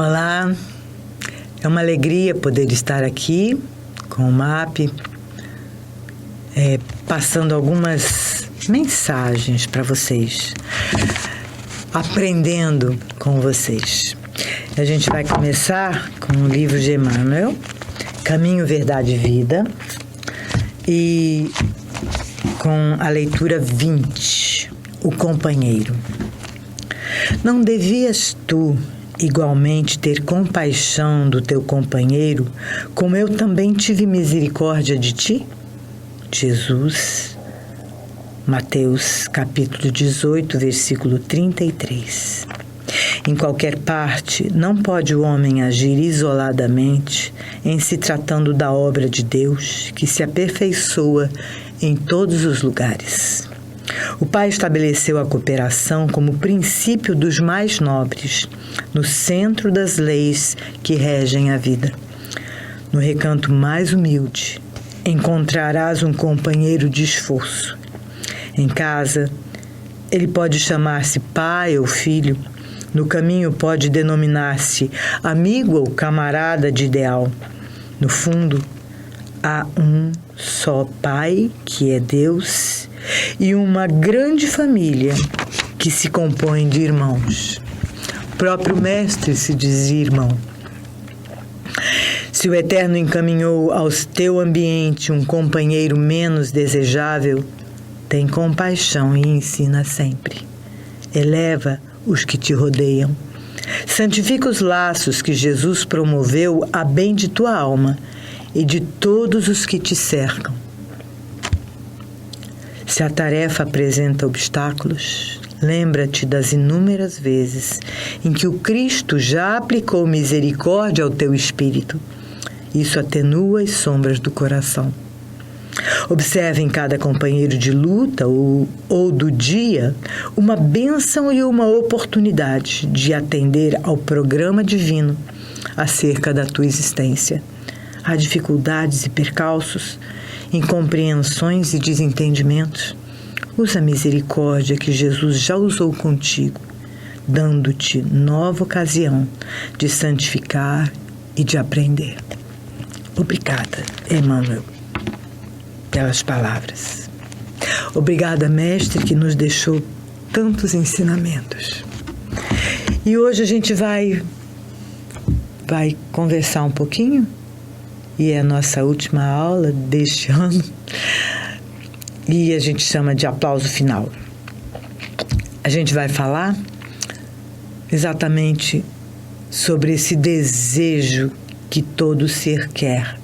Olá, é uma alegria poder estar aqui com o MAP, passando algumas mensagens para vocês, aprendendo com vocês. A gente vai começar com o livro de Emmanuel, Caminho, Verdade e Vida, e com a leitura 20, O Companheiro. Não devias tu igualmente ter compaixão do teu companheiro, como eu também tive misericórdia de ti? Jesus, Mateus capítulo 18, versículo 33. Em qualquer parte, não pode o homem agir isoladamente em se tratando da obra de Deus, que se aperfeiçoa em todos os lugares. O Pai estabeleceu a cooperação como princípio dos mais nobres, no centro das leis que regem a vida. No recanto mais humilde, encontrarás um companheiro de esforço. Em casa, ele pode chamar-se pai ou filho. No caminho pode denominar-se amigo ou camarada de ideal. No fundo, há um só Pai, que é Deus, e uma grande família que se compõe de irmãos. O próprio Mestre se dizia irmão. Se o Eterno encaminhou ao teu ambiente um companheiro menos desejável, tem compaixão e ensina sempre. Eleva os que te rodeiam. Santifica os laços que Jesus promoveu a bem de tua alma e de todos os que te cercam. Se a tarefa apresenta obstáculos, lembra-te das inúmeras vezes em que o Cristo já aplicou misericórdia ao teu espírito. Isso atenua as sombras do coração. Observe em cada companheiro de luta ou do dia uma bênção e uma oportunidade de atender ao programa divino acerca da tua existência. Há dificuldades e percalços, incompreensões e desentendimentos. Usa a misericórdia que Jesus já usou contigo, dando-te nova ocasião de santificar e de aprender. Obrigada, Emmanuel, pelas palavras. Obrigada, Mestre, que nos deixou tantos ensinamentos. E hoje a gente vai conversar um pouquinho, e é a nossa última aula deste ano, e a gente chama de aplauso final. A gente vai falar exatamente sobre esse desejo que todo ser quer.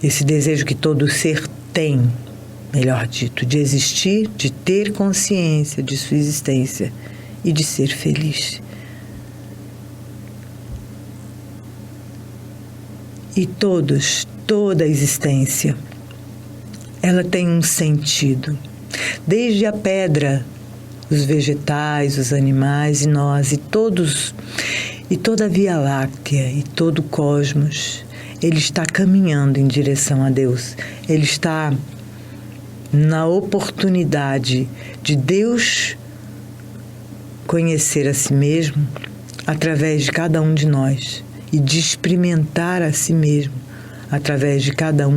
Esse desejo que todo ser tem, melhor dito, de existir, de ter consciência de sua existência e de ser feliz. E toda a existência, ela tem um sentido. Desde a pedra, os vegetais, os animais e nós, e toda a Via Láctea e todo o cosmos, ele está caminhando em direção a Deus. Ele está na oportunidade de Deus conhecer a si mesmo através de cada um de nós e de experimentar a si mesmo através de cada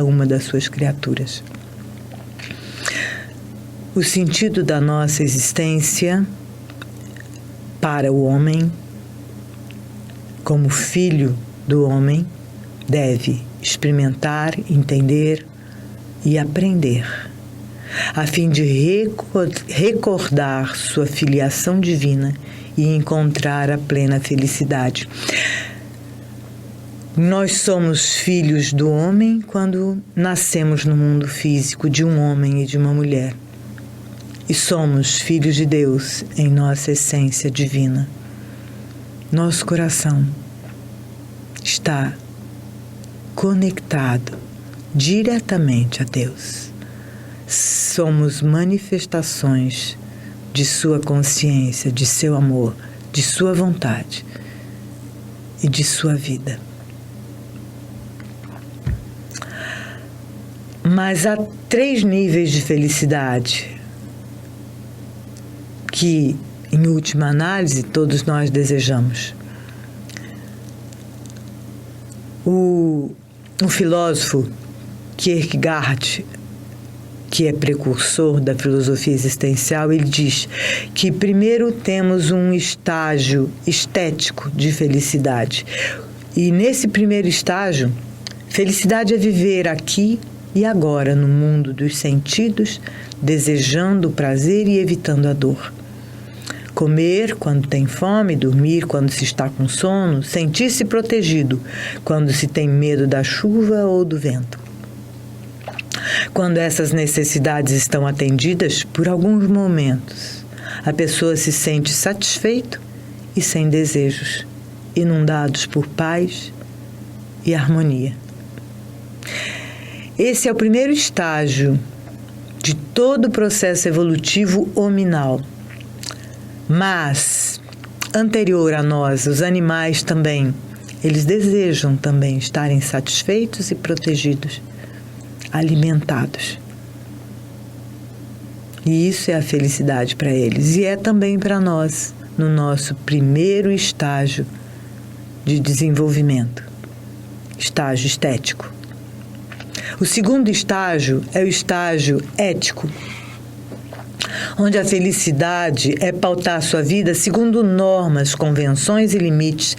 uma das suas criaturas. O sentido da nossa existência para o homem, como filho do homem, deve experimentar, entender e aprender, a fim de recordar sua filiação divina e encontrar a plena felicidade. Nós somos filhos do homem quando nascemos no mundo físico de um homem e de uma mulher. E somos filhos de Deus em nossa essência divina. Nosso coração está conectado diretamente a Deus. Somos manifestações de sua consciência, de seu amor, de sua vontade e de sua vida. Mas há 3 níveis de felicidade que em última análise, todos nós desejamos. O filósofo Kierkegaard, que é precursor da filosofia existencial, ele diz que primeiro temos um estágio estético de felicidade. E nesse primeiro estágio, felicidade é viver aqui e agora no mundo dos sentidos, desejando o prazer e evitando a dor. Comer quando tem fome, dormir quando se está com sono, sentir-se protegido quando se tem medo da chuva ou do vento. Quando essas necessidades estão atendidas, por alguns momentos, a pessoa se sente satisfeito e sem desejos, inundados por paz e harmonia. Esse é o primeiro estágio de todo o processo evolutivo hominal. Mas, anterior a nós, os animais também, eles desejam também estarem satisfeitos e protegidos, alimentados. E isso é a felicidade para eles. E é também para nós, no nosso primeiro estágio de desenvolvimento, estágio estético. O segundo estágio é o estágio ético, onde a felicidade é pautar sua vida segundo normas, convenções e limites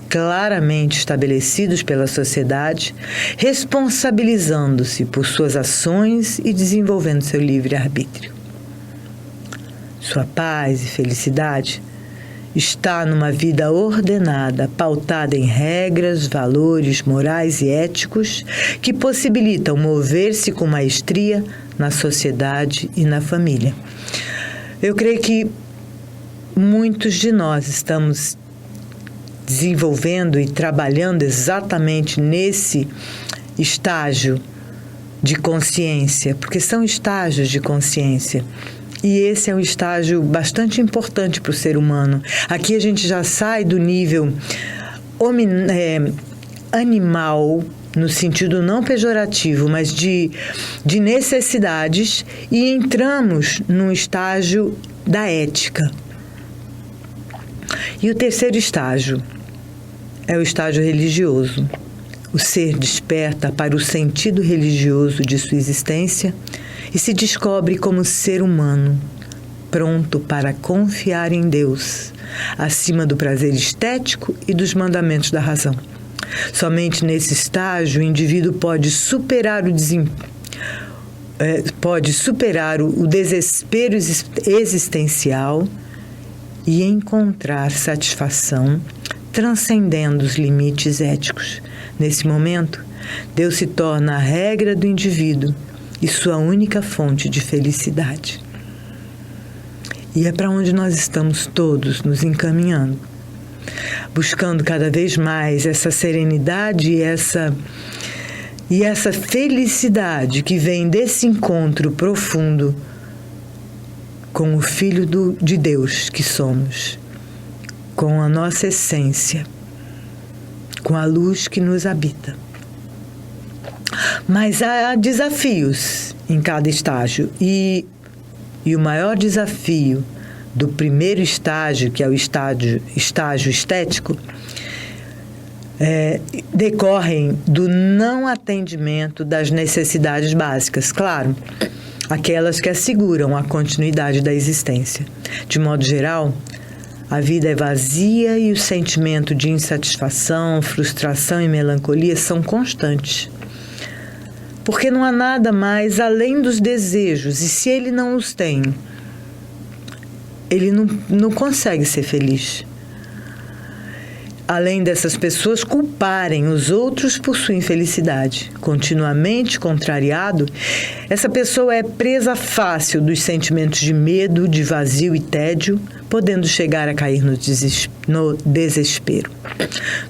claramente estabelecidos pela sociedade, responsabilizando-se por suas ações e desenvolvendo seu livre-arbítrio. Sua paz e felicidade está numa vida ordenada, pautada em regras, valores morais e éticos que possibilitam mover-se com maestria na sociedade e na família. Eu creio que muitos de nós estamos desenvolvendo e trabalhando exatamente nesse estágio de consciência, porque são estágios de consciência. E esse é um estágio bastante importante para o ser humano. Aqui a gente já sai do nível animal, no sentido não pejorativo, mas de necessidades, e entramos num estágio da ética. E o terceiro estágio é o estágio religioso. O ser desperta para o sentido religioso de sua existência e se descobre como ser humano, pronto para confiar em Deus, acima do prazer estético e dos mandamentos da razão. Somente nesse estágio o indivíduo pode superar o desespero existencial e encontrar satisfação, transcendendo os limites éticos. Nesse momento, Deus se torna a regra do indivíduo e sua única fonte de felicidade. E é para onde nós estamos todos nos encaminhando, buscando cada vez mais essa serenidade e essa felicidade que vem desse encontro profundo com o Filho de Deus que somos, com a nossa essência, com a luz que nos habita. Mas há desafios em cada estágio e o maior desafio do primeiro estágio, que é o estágio estético, decorrem do não atendimento das necessidades básicas, claro, aquelas que asseguram a continuidade da existência. De modo geral, a vida é vazia e o sentimento de insatisfação, frustração e melancolia são constantes. Porque não há nada mais além dos desejos, e se ele não os tem, ele não consegue ser feliz. Além dessas pessoas culparem os outros por sua infelicidade, continuamente contrariado, essa pessoa é presa fácil dos sentimentos de medo, de vazio e tédio, podendo chegar a cair no desespero.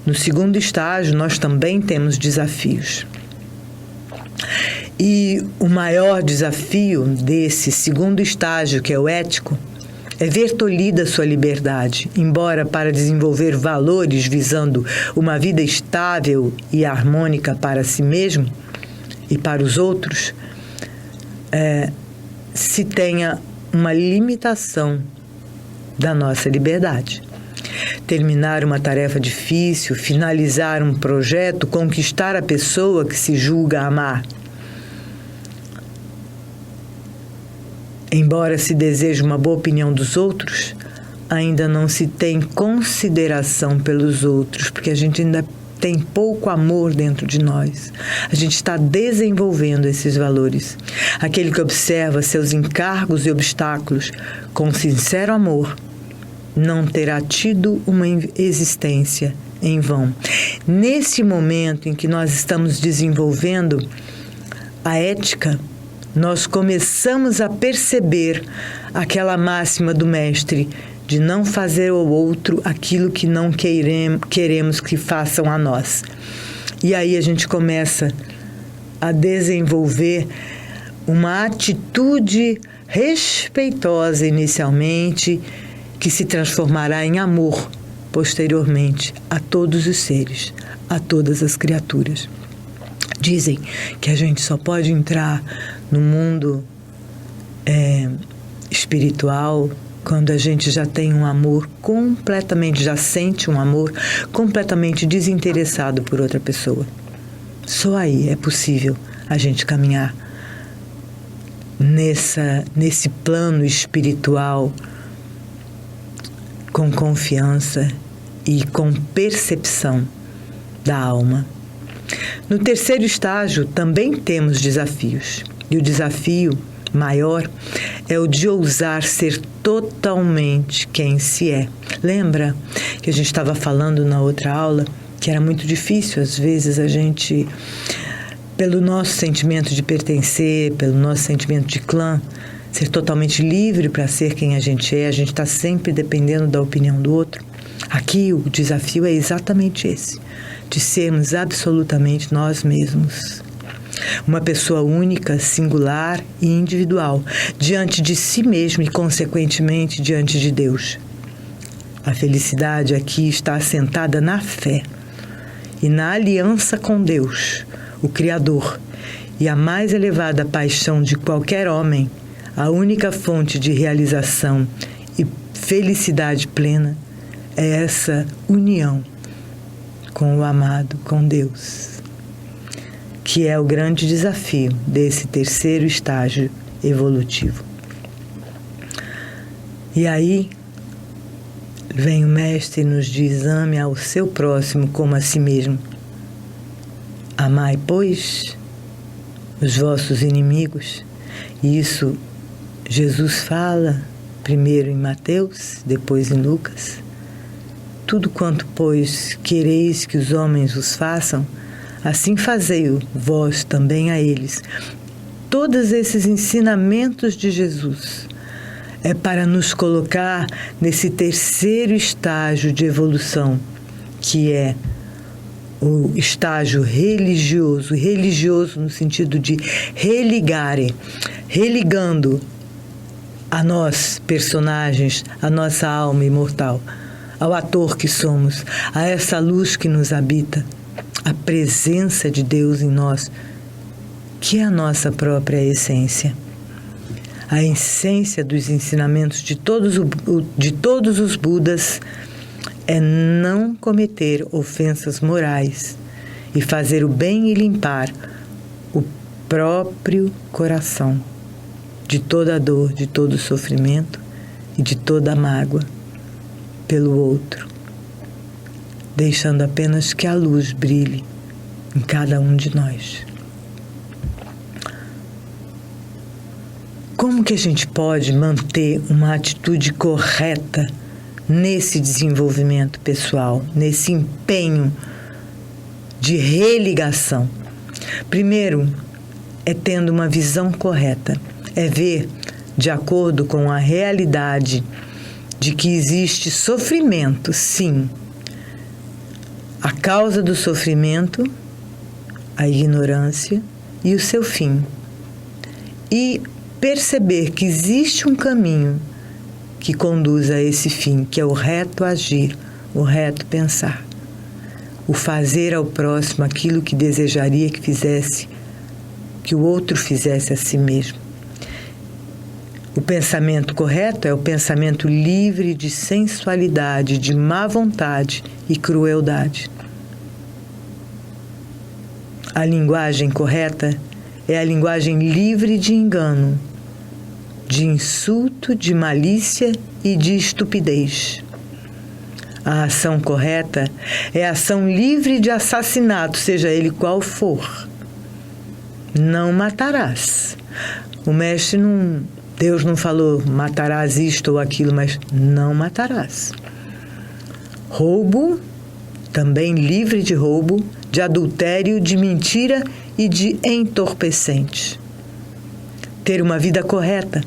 No segundo estágio, nós também temos desafios. E o maior desafio desse segundo estágio, que é o ético, é ver tolhida sua liberdade, embora para desenvolver valores visando uma vida estável e harmônica para si mesmo e para os outros, se tenha uma limitação da nossa liberdade. Terminar uma tarefa difícil, finalizar um projeto, conquistar a pessoa que se julga amar. Embora se deseje uma boa opinião dos outros, ainda não se tem consideração pelos outros, porque a gente ainda tem pouco amor dentro de nós. A gente está desenvolvendo esses valores. Aquele que observa seus encargos e obstáculos com sincero amor não terá tido uma existência em vão. Nesse momento em que nós estamos desenvolvendo a ética, nós começamos a perceber aquela máxima do mestre de não fazer ao outro aquilo que não queremos que façam a nós. E aí a gente começa a desenvolver uma atitude respeitosa inicialmente, que se transformará em amor posteriormente a todos os seres, a todas as criaturas. Dizem que a gente só pode entrar no mundo espiritual quando a gente já tem um amor completamente, já sente um amor completamente desinteressado por outra pessoa. Só aí é possível a gente caminhar nesse plano espiritual com confiança e com percepção da alma. No terceiro estágio também temos desafios. E o desafio maior é o de ousar ser totalmente quem se é. Lembra que a gente estava falando na outra aula que era muito difícil, às vezes, a gente, pelo nosso sentimento de pertencer, pelo nosso sentimento de clã, ser totalmente livre para ser quem a gente está sempre dependendo da opinião do outro. Aqui o desafio é exatamente esse, de sermos absolutamente nós mesmos. Uma pessoa única, singular e individual, diante de si mesmo e, consequentemente, diante de Deus. A felicidade aqui está assentada na fé e na aliança com Deus, o Criador, e a mais elevada paixão de qualquer homem, a única fonte de realização e felicidade plena é essa união com o amado, com Deus, que é o grande desafio desse terceiro estágio evolutivo. E aí vem o mestre e nos diz: ame ao seu próximo como a si mesmo. Amai, pois, os vossos inimigos. E isso Jesus fala primeiro em Mateus, depois em Lucas. Tudo quanto, pois, quereis que os homens vos façam, assim fazei-o vós também a eles. Todos esses ensinamentos de Jesus é para nos colocar nesse terceiro estágio de evolução, que é o estágio religioso, religioso no sentido de religare, religando a nós, personagens, a nossa alma imortal, ao ator que somos, a essa luz que nos habita, a presença de Deus em nós, que é a nossa própria essência. A essência dos ensinamentos de todos os Budas é não cometer ofensas morais e fazer o bem e limpar o próprio coração de toda a dor, de todo o sofrimento e de toda a mágoa pelo outro, deixando apenas que a luz brilhe em cada um de nós. Como que a gente pode manter uma atitude correta nesse desenvolvimento pessoal, nesse empenho de religação? Primeiro, é tendo uma visão correta, é ver de acordo com a realidade de que existe sofrimento, sim. A causa do sofrimento, a ignorância e o seu fim. E perceber que existe um caminho que conduz a esse fim, que é o reto agir, o reto pensar. O fazer ao próximo aquilo que desejaria que fizesse, que o outro fizesse a si mesmo. O pensamento correto é o pensamento livre de sensualidade, de má vontade e crueldade. A linguagem correta é a linguagem livre de engano, de insulto, de malícia e de estupidez. A ação correta é a ação livre de assassinato, seja ele qual for. Não matarás. O mestre Deus não falou matarás isto ou aquilo, mas não matarás. Roubo, também livre de roubo, de adultério, de mentira e de entorpecente. Ter uma vida correta,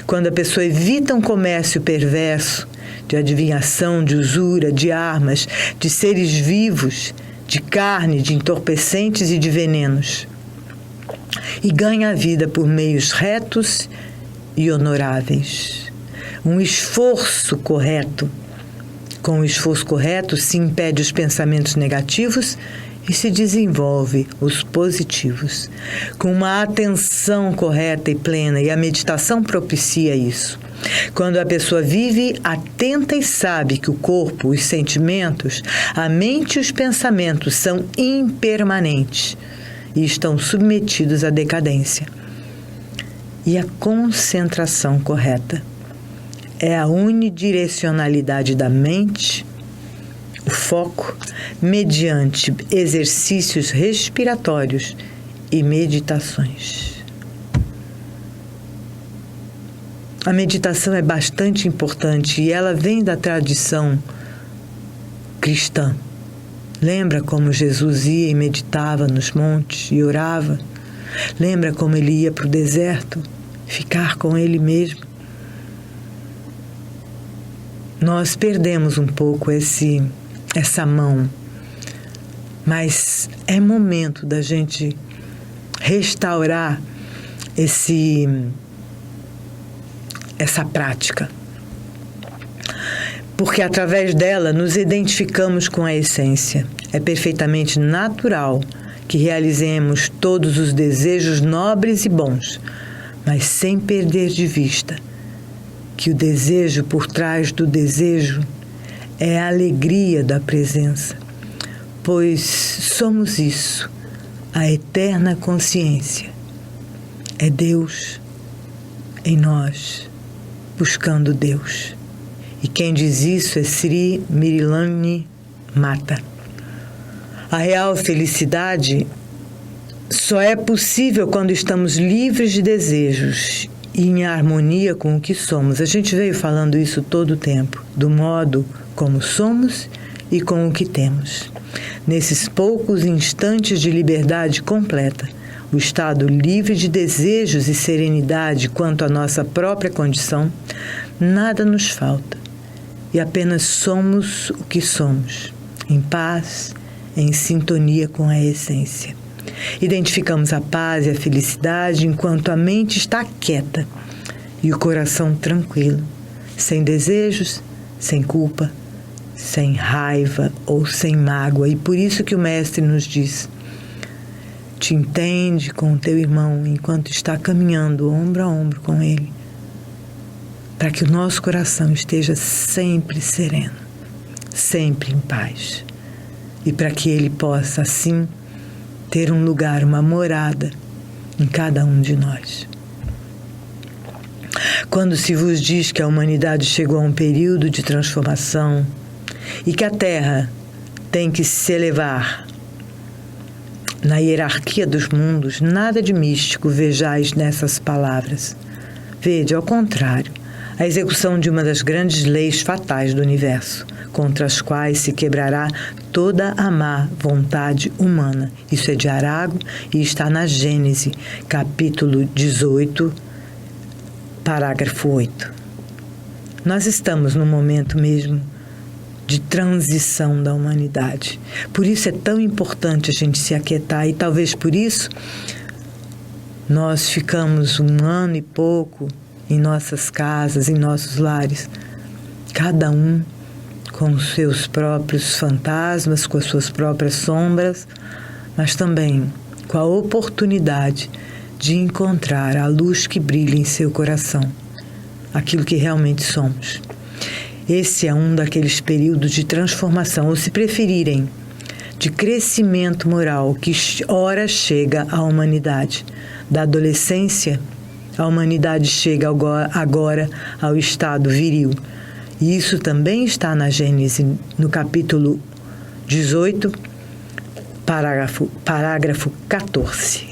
quando a pessoa evita um comércio perverso, de adivinhação, de usura, de armas, de seres vivos, de carne, de entorpecentes e de venenos. E ganha a vida por meios retos e honoráveis. Um esforço correto. Com o esforço correto se impede os pensamentos negativos e se desenvolve os positivos. Com uma atenção correta e plena, e a meditação propicia isso. Quando a pessoa vive atenta e sabe que o corpo, os sentimentos, a mente e os pensamentos são impermanentes e estão submetidos à decadência. E a concentração correta é a unidirecionalidade da mente, o foco, mediante exercícios respiratórios e meditações. A meditação é bastante importante e ela vem da tradição cristã. Lembra como Jesus ia e meditava nos montes e orava? Lembra como ele ia para o deserto ficar com ele mesmo? Nós perdemos um pouco essa mão, mas é momento da gente restaurar essa prática, porque através dela nos identificamos com a essência. É perfeitamente natural que realizemos todos os desejos nobres e bons, mas sem perder de vista que o desejo por trás do desejo é a alegria da presença, pois somos isso, a eterna consciência. É Deus em nós, buscando Deus. E quem diz isso é Sri Mirilani Mata. A real felicidade só é possível quando estamos livres de desejos e em harmonia com o que somos. A gente veio falando isso todo o tempo, do modo como somos e com o que temos. Nesses poucos instantes de liberdade completa, o estado livre de desejos e serenidade quanto à nossa própria condição, nada nos falta e apenas somos o que somos, em paz, em sintonia com a essência. Identificamos a paz e a felicidade enquanto a mente está quieta e o coração tranquilo, sem desejos, sem culpa, sem raiva ou sem mágoa. E por isso que o Mestre nos diz: te entende com o teu irmão enquanto está caminhando ombro a ombro com ele, para que o nosso coração esteja sempre sereno, sempre em paz, e para que ele possa, assim, ter um lugar, uma morada em cada um de nós. Quando se vos diz que a humanidade chegou a um período de transformação e que a Terra tem que se elevar na hierarquia dos mundos, nada de místico vejais nessas palavras. Vede, ao contrário, a execução de uma das grandes leis fatais do universo, contra as quais se quebrará toda a má vontade humana. Isso é de Arago e está na Gênese, capítulo 18, parágrafo 8. Nós estamos num momento mesmo de transição da humanidade. Por isso é tão importante a gente se aquietar e talvez por isso nós ficamos 1 ano e pouco em nossas casas, em nossos lares, cada um com os seus próprios fantasmas, com as suas próprias sombras, mas também com a oportunidade de encontrar a luz que brilha em seu coração, aquilo que realmente somos. Esse é um daqueles períodos de transformação, ou se preferirem, de crescimento moral que ora chega à humanidade. Da adolescência, a humanidade chega agora ao estado viril. E isso também está na Gênesis, no capítulo 18, parágrafo 14.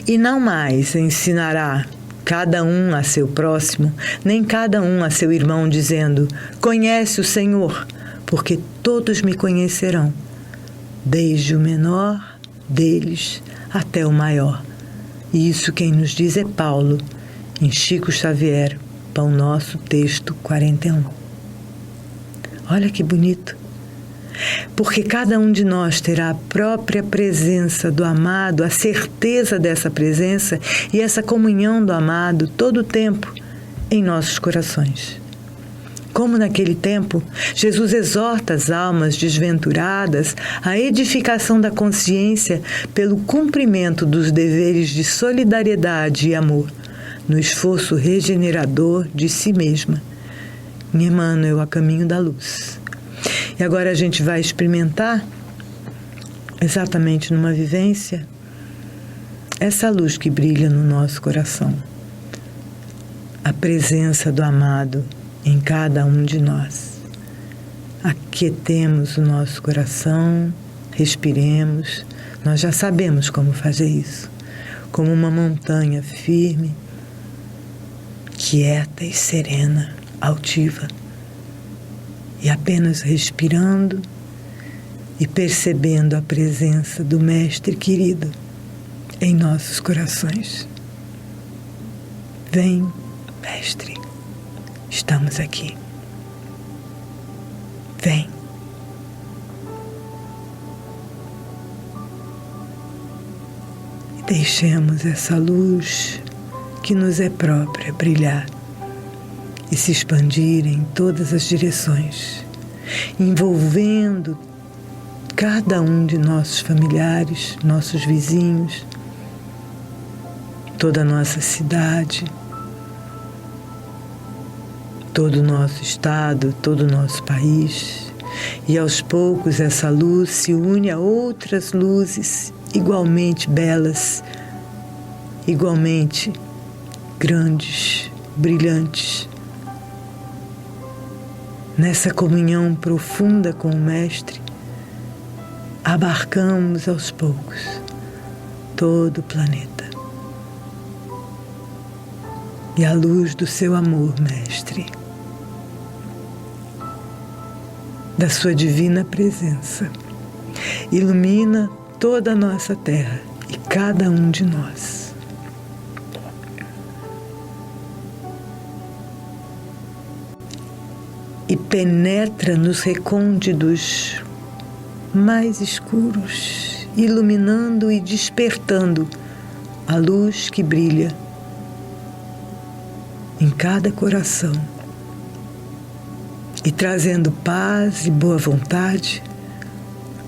E não mais ensinará cada um a seu próximo, nem cada um a seu irmão, dizendo: conhece o Senhor, porque todos me conhecerão, desde o menor deles até o maior. E isso quem nos diz é Paulo, em Chico Xavier, Pão Nosso, texto 41. Olha que bonito. Porque cada um de nós terá a própria presença do amado, a certeza dessa presença e essa comunhão do amado todo o tempo em nossos corações. Como naquele tempo, Jesus exorta as almas desventuradas à edificação da consciência pelo cumprimento dos deveres de solidariedade e amor, no esforço regenerador de si mesma. Em Emmanuel, A Caminho da Luz. E agora a gente vai experimentar, exatamente numa vivência, essa luz que brilha no nosso coração. A presença do amado em cada um de nós. Aquietemos o nosso coração, respiremos. Nós já sabemos como fazer isso. Como uma montanha firme, quieta e serena, altiva. E apenas respirando e percebendo a presença do Mestre querido em nossos corações. Vem, Mestre, estamos aqui. Vem. E deixemos essa luz que nos é própria brilhar e se expandir em todas as direções, envolvendo cada um de nossos familiares, nossos vizinhos, toda a nossa cidade, todo o nosso estado, todo o nosso país. E aos poucos essa luz se une a outras luzes igualmente belas, igualmente grandes, brilhantes. Nessa comunhão profunda com o Mestre, abarcamos aos poucos todo o planeta. E a luz do seu amor, Mestre, da sua divina presença, ilumina toda a nossa terra e cada um de nós. E penetra nos recônditos mais escuros, iluminando e despertando a luz que brilha em cada coração e trazendo paz e boa vontade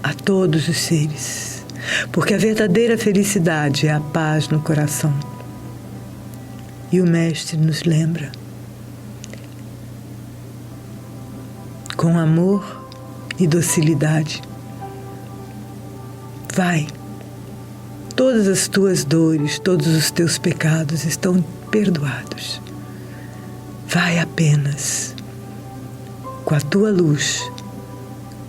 a todos os seres, porque a verdadeira felicidade é a paz no coração. E o Mestre nos lembra: com amor e docilidade, vai, todas as tuas dores, todos os teus pecados estão perdoados. Vai apenas com a tua luz,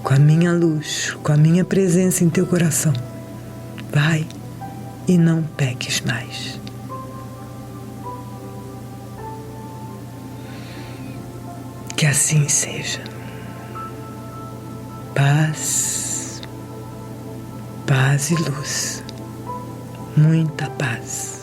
com a minha presença em teu coração. Vai e não peques mais. Que assim seja. Paz, paz e luz, muita paz.